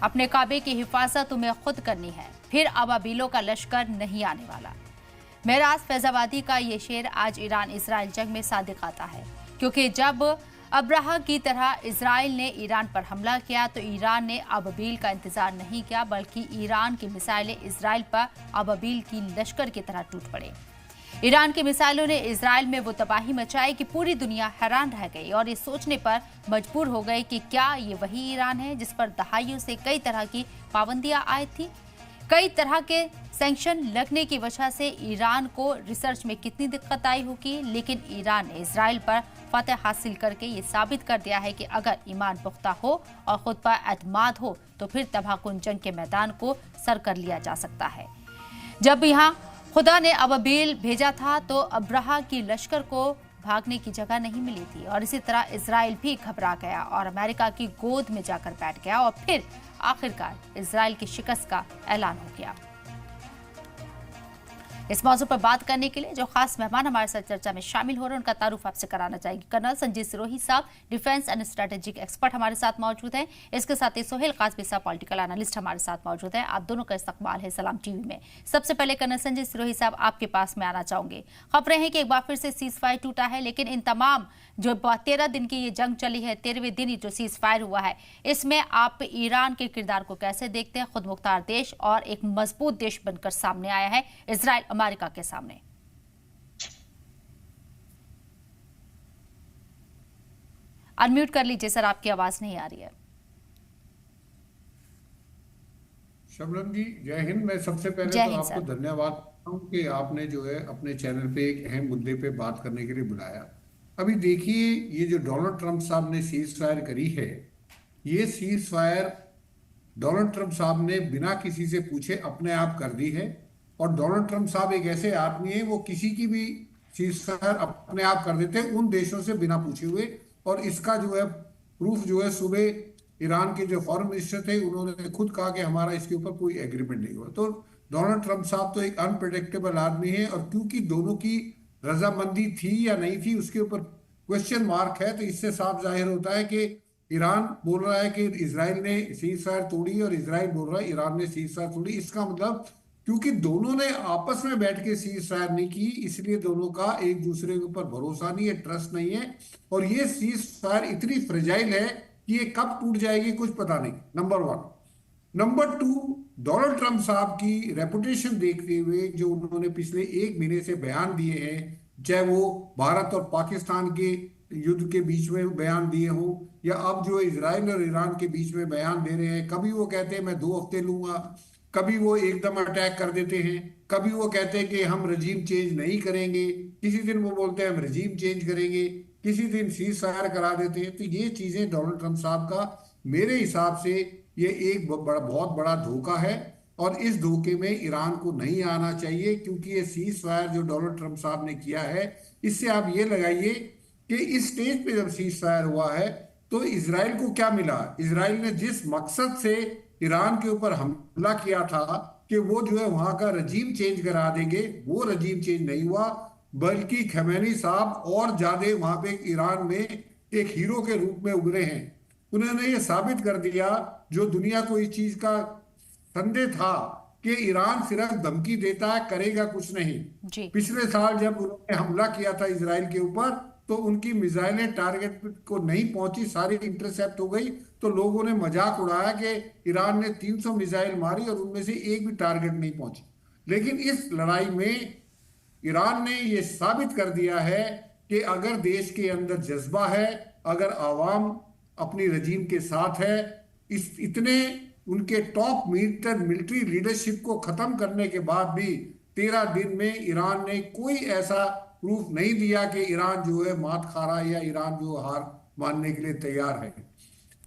अपने काबे की हिफाजत तुम्हें खुद करनी है, फिर अबाबीलों का लश्कर नहीं आने वाला। मेराज फैजाबादी का ये शेर आज ईरान इसराइल जंग में सादिक आता है, क्योंकि जब अब्राहा की तरह इसराइल ने ईरान पर हमला किया तो ईरान ने अबाबील का इंतजार नहीं किया, बल्कि ईरान की मिसाइलें इसराइल पर अबाबील की लश्कर की तरह टूट पड़े। ईरान की मिसाइलों ने इसराइल में वो तबाही मचाई कि पूरी दुनिया हैरान रह गई और ये सोचने पर मजबूर हो गई कि क्या ये वही ईरान है जिस पर दहाइयों से कई तरह की पाबंदियां आयद थी। कई तरह के सैंक्शन लगने की वजह से ईरान को रिसर्च में कितनी दिक्कत आई होगी, लेकिन ईरान ने इसराइल पर फतह हासिल करके ये साबित कर दिया है कि अगर ईमान पुख्ता हो और खुद पर एतमाद हो तो फिर तबाहकुन जंग के मैदान को सर कर लिया जा सकता है। जब यहाँ खुदा ने अबाबील भेजा था तो अब्राहा की लश्कर को भागने की जगह नहीं मिली थी और इसी तरह इसराइल भी घबरा गया और अमेरिका की गोद में जाकर बैठ गया और फिर आखिरकार इसराइल की शिकस्त का ऐलान हो गया। इस मौजू पर बात करने के लिए जो खास मेहमान हमारे साथ चर्चा में शामिल हो रहे हैं उनका तारुफ आपसे कराना चाहेंगे। कर्नल संजय सिरोही साहब, डिफेंस एंड स्ट्रेटेजिक एक्सपर्ट हमारे साथ मौजूद हैं। इसके साथ ही सोहेल कासबी साहब, पॉलिटिकल एनालिस्ट हमारे साथ मौजूद हैं। आप दोनों का इस्तकबाल है सलाम टीवी में। सबसे पहले कर्नल संजय सिरोही साहब, आपके पास में आना चाहूंगे। खबरें हैं कि एक बार फिर से सीज फायर टूटा है, लेकिन इन तमाम जो 13 दिन की ये जंग चली है, 13वें दिन ही जो सीज फायर हुआ है, इसमें आप ईरान के किरदार को कैसे देखते हैं? खुद मुख्तार देश और एक मजबूत देश बनकर सामने आया है इसराइल अमेरिका के सामने। अनम्यूट कर लीजिए सर, आपकी आवाज नहीं आ रही है। शबनम जी, जय हिंद। मैं सबसे पहले तो आपको धन्यवाद हूं कि आपने जो है अपने चैनल पे एक अहम मुद्दे पे बात करने के लिए बुलाया। अभी देखिए, ये जो डोनाल्ड ट्रंप साहब ने सीज फायर करी है, ये सीज फायर डोनाल्ड ट्रंप साहब ने बिना किसी से पूछे अपने आप कर दी है। और डोनाल्ड ट्रंप साहब एक ऐसे आदमी है, वो किसी की भी सीज फायर अपने आप कर देते हैं उन देशों से बिना पूछे हुए। और इसका जो है प्रूफ जो है, सुबह ईरान के जो फॉरेन मिनिस्टर थे उन्होंने खुद कहा कि हमारा इसके ऊपर कोई एग्रीमेंट नहीं हुआ। तो डोनाल्ड ट्रंप साहब तो एक अनप्रेडिक्टेबल आदमी है, और क्योंकि दोनों की रजामंदी थी या नहीं थी उसके ऊपर क्वेश्चन मार्क है, तो इससे साफ जाहिर होता है कि ईरान बोल रहा है कि इसराइल ने सीज फायर तोड़ी और इसराइल बोल रहा है ईरान ने सीज फायर तोड़ी। इसका मतलब क्योंकि दोनों ने आपस में बैठ के सीज फायर नहीं की, इसलिए दोनों का एक दूसरे के ऊपर भरोसा नहीं है, ट्रस्ट नहीं है। और ये सीज फायर इतनी फ्रेजाइल है कि ये कब टूट जाएगी कुछ पता नहीं, नंबर 1। नंबर 2, डोनाल्ड ट्रंप साहब की रेपुटेशन देखते हुए जो उन्होंने पिछले 1 महीने से बयान दिए हैं, चाहे वो भारत और पाकिस्तान के युद्ध के बीच में बयान दिए हो या अब जो इजराइल और ईरान के बीच में बयान दे रहे हैं, कभी वो कहते हैं मैं 2 हफ्ते लूंगा, कभी वो एकदम अटैक कर देते हैं, कभी वो कहते हैं कि हम रजीम चेंज नहीं करेंगे, किसी दिन वो बोलते हैं हम रजीम चेंज करेंगे, किसी दिन सीज फायर करा देते हैं। तो ये चीजें डोनाल्ड ट्रंप साहब का मेरे हिसाब से ये एक बहुत बड़ा धोखा है, और इस धोखे में ईरान को नहीं आना चाहिए। क्योंकि ये सीज फायर जो डोनाल्ड ट्रंप साहब ने किया है, इससे आप ये लगाइए कि इस स्टेज पे जब सीज फायर हुआ है तो इसराइल को क्या मिला। इसराइल ने जिस मकसद से ईरान के ऊपर हमला किया था कि वो जो है वहां का रजीम चेंज करा देंगे, वो रजीम चेंज नहीं हुआ, बल्कि खमेनी साहब और ज्यादा वहां पे ईरान में एक हीरो के रूप में उभरे हैं। उन्होंने ये साबित कर दिया जो दुनिया को इस चीज का संदेह था कि ईरान सिर्फ धमकी देता है, करेगा कुछ नहीं। पिछले साल जब उन्होंने हमला किया था इसराइल के ऊपर तो उनकी मिसाइलें टारगेट को नहीं पहुंची, सारी इंटरसेप्ट हो गई। तो लोगों ने मजाक उड़ाया कि ईरान ने 300 मिसाइल मारी और उनमें से एक भी टारगेट नहीं पहुंची। लेकिन इस लड़ाई में ईरान ने यह साबित कर दिया है कि अगर देश के अंदर जज्बा है, अगर आवाम अपनी रजीम के साथ है, इस इतने उनके टॉप मिलिट्री लीडरशिप को खत्म करने के बाद भी 13 दिन में ईरान ने कोई ऐसा प्रूफ नहीं दिया कि ईरान जो है मात खा रहा है या ईरान जो हार मानने के लिए तैयार है।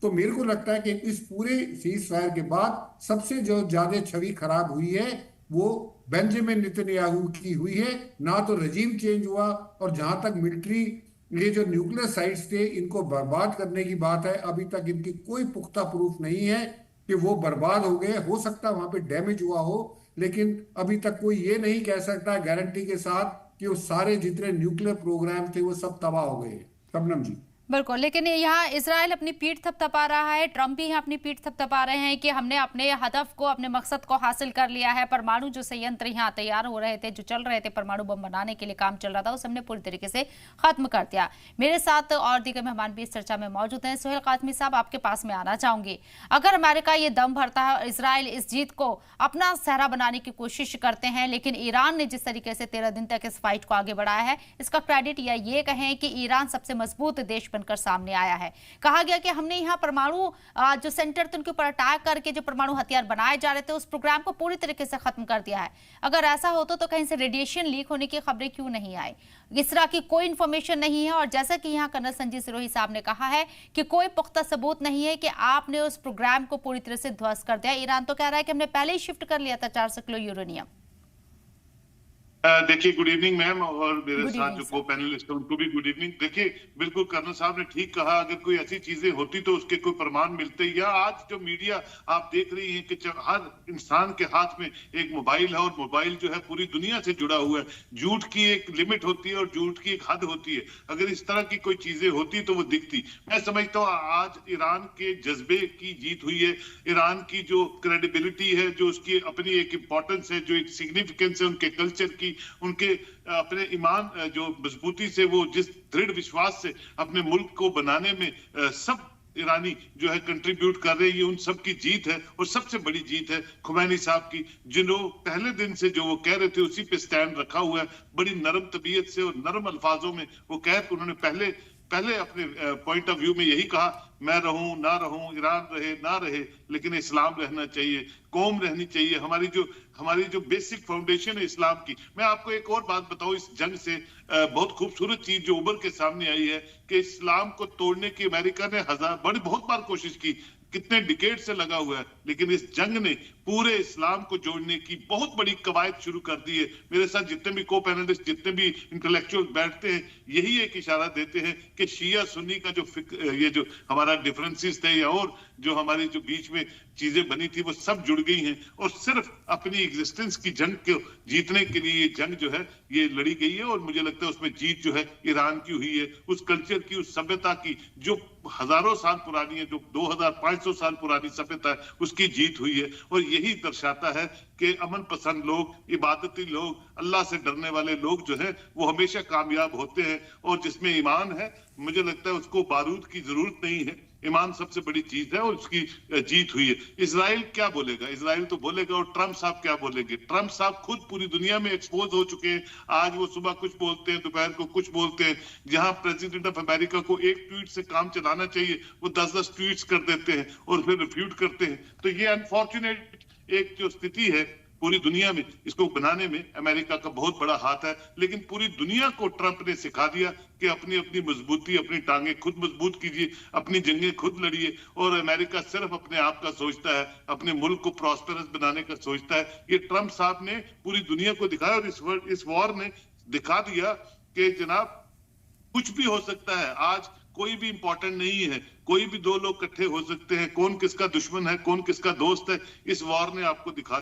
तो मेरे को लगता है कि इस पूरे सीज फायर के बाद सबसे जो ज्यादा छवि खराब हुई है वो बेंजामिन नेतन्याहू की हुई है। ना तो रजीम चेंज हुआ, और जहां तक मिलिट्री ये जो न्यूक्लियर साइट्स थे इनको बर्बाद करने की बात है, अभी तक इनकी कोई पुख्ता प्रूफ नहीं है कि वो बर्बाद हो गए। हो सकता है वहां पे डैमेज हुआ हो, लेकिन अभी तक कोई ये नहीं कह सकता गारंटी के साथ कि वो सारे जितने न्यूक्लियर प्रोग्राम थे वो सब तबाह हो गए। शबनम जी। बिल्कुल, लेकिन यहाँ इजराइल अपनी पीठ थपथपा रहा है, ट्रंप भी यहाँ अपनी पीठ थपथपा रहे हैं कि हमने अपने हदफ को, अपने मकसद को हासिल कर लिया है। परमाणु जो संयंत्र यहाँ तैयार हो रहे थे, जो चल रहे थे, परमाणु बम बनाने के लिए काम चल रहा था, उसे हमने पूरी तरीके से खत्म कर दिया। मेरे साथ और दीगर मेहमान भी इस चर्चा में मौजूद हैं। सुहेल काज़मी साहब, आपके पास में आना चाहूंगी। अगर अमेरिका ये दम भरता है और इसराइल इस जीत को अपना सहरा बनाने की कोशिश करते हैं, लेकिन ईरान ने जिस तरीके से 13 दिन तक इस फाइट को आगे बढ़ाया है, इसका क्रेडिट या ये कहें कि ईरान सबसे मजबूत देश बनकर सामने आया है। कहा गया कि हमने यहाँ परमाणु जो सेंटर थे उनके ऊपर अटैक करके जो परमाणु हथियार बनाए जा रहे थे, उस प्रोग्राम को पूरी तरीके से खत्म कर दिया है। अगर ऐसा होता तो कहीं से रेडिएशन लीक होने की खबरें क्यों नहीं आई? इस तरह की कोई इंफॉर्मेशन नहीं है। और जैसा कि यहाँ कर्नल संजीव सिरोही साहब ने कहा है कि कोई पुख्ता सबूत नहीं है कि आपने उस प्रोग्राम को पूरी तरह से ध्वस्त कर दिया। ईरान तो कह रहा है कि हमने पहले ही शिफ्ट कर लिया था 400 किलो यूरेनियम। देखिए, गुड इवनिंग मैम, और मेरे साथ जो को पैनलिस्ट है उनको भी गुड इवनिंग। देखिए, बिल्कुल कर्नल साहब ने ठीक कहा, अगर कोई ऐसी चीजें होती तो उसके कोई प्रमाण मिलते। या आज जो मीडिया आप देख रही हैं कि हर इंसान के हाथ में एक मोबाइल है और मोबाइल जो है पूरी दुनिया से जुड़ा हुआ है। झूठ की एक लिमिट होती है और झूठ की एक हद होती है। अगर इस तरह की कोई चीजें होती तो वो दिखती। मैं समझता हूँ आज ईरान के जज्बे की जीत हुई है। ईरान की जो क्रेडिबिलिटी है, जो उसकी अपनी एक इंपॉर्टेंस है, जो एक सिग्निफिकेंस है उनके कल्चर की, उनके अपने ईमान जो मजबूती से, वो जिस दृढ़ विश्वास से अपने मुल्क को बनाने में सब ईरानी जो है कंट्रीब्यूट कर रहे हैं, ये उन सब की जीत है। और सबसे बड़ी जीत है खुमैनी साहब की, जिन्होंने पहले दिन से जो वो कह रहे थे उसी पे स्टैंड रखा हुआ है। बड़ी नरम तबीयत से और नरम अल्फाजों में वो उन्होंने पहले अपने पॉइंट ऑफ व्यू में यही कहा, मैं रहूं ना रहूं, ईरान रहे ना रहे, लेकिन इस्लाम रहना चाहिए, कौम रहनी चाहिए। हमारी जो बेसिक फाउंडेशन है इस्लाम की। मैं आपको एक और बात बताऊं, इस जंग से बहुत खूबसूरत चीज जो उभर के सामने आई है कि इस्लाम को तोड़ने की अमेरिका ने बहुत बार कोशिश की, कितने डिकेड से लगा हुआ है, लेकिन इस जंग ने पूरे इस्लाम को जोड़ने की बहुत बड़ी कवायद शुरू कर दी है। मेरे साथ जितने भी को पैनलिस्ट, जितने भी इंटेलेक्चुअल बैठते हैं, यही एक इशारा देते हैं कि शिया सुन्नी का ये जो हमारा डिफरेंसेस थे या और जो हमारी जो बीच में चीजें बनी थी, वो सब जुड़ गई हैं और सिर्फ अपनी एग्जिस्टेंस की जंग को जीतने के लिए ये जंग जो है ये लड़ी गई है। और मुझे लगता है उसमें जीत जो है ईरान की हुई है, उस कल्चर की, उस सभ्यता की जो हजारों साल पुरानी है, जो 2500 साल पुरानी सभ्यता है, उसकी जीत हुई है। और यही दर्शाता है कि अमन पसंद लोग, इबादती लोग, अल्लाह से डरने वाले लोग जो है वो हमेशा कामयाब होते हैं। और जिसमें ईमान है, मुझे लगता है उसको बारूद की जरूरत नहीं है। ईमान सबसे बड़ी चीज है और उसकी जीत हुई है। इजराइल क्या बोलेगा? इजराइल तो बोलेगा। और ट्रंप साहब क्या बोलेंगे? ट्रंप साहब खुद पूरी दुनिया में एक्सपोज हो चुके हैं। आज वो सुबह कुछ बोलते हैं, दोपहर को कुछ बोलते हैं। जहां प्रेसिडेंट ऑफ अमेरिका को एक ट्वीट से काम चलाना चाहिए, वो 10-10 ट्वीट्स कर देते हैं और फिर रिफ्यूट करते हैं। तो ये अनफॉर्चुनेट एक जो स्थिति है पूरी दुनिया में, इसको बनाने में अमेरिका का बहुत बड़ा हाथ है। लेकिन पूरी दुनिया को ट्रंप ने सिखा दिया कि अपनी अपनी मजबूती, अपनी टांगे खुद मजबूत कीजिए, अपनी जंगें खुद लड़िए। और अमेरिका सिर्फ अपने आप का सोचता है, अपने मुल्क को प्रॉस्पेरस बनाने का सोचता है। ये ट्रंप साहब ने पूरी दुनिया को दिखाया और इस वॉर ने दिखा दिया कि जनाब कुछ भी हो सकता है। आज कोई भी इंपॉर्टेंट नहीं है, कोई भी दो लोग इकट्ठे हो सकते हैं। कौन किसका दुश्मन है, कौन किसका दोस्त है, इस वॉर ने आपको दिखा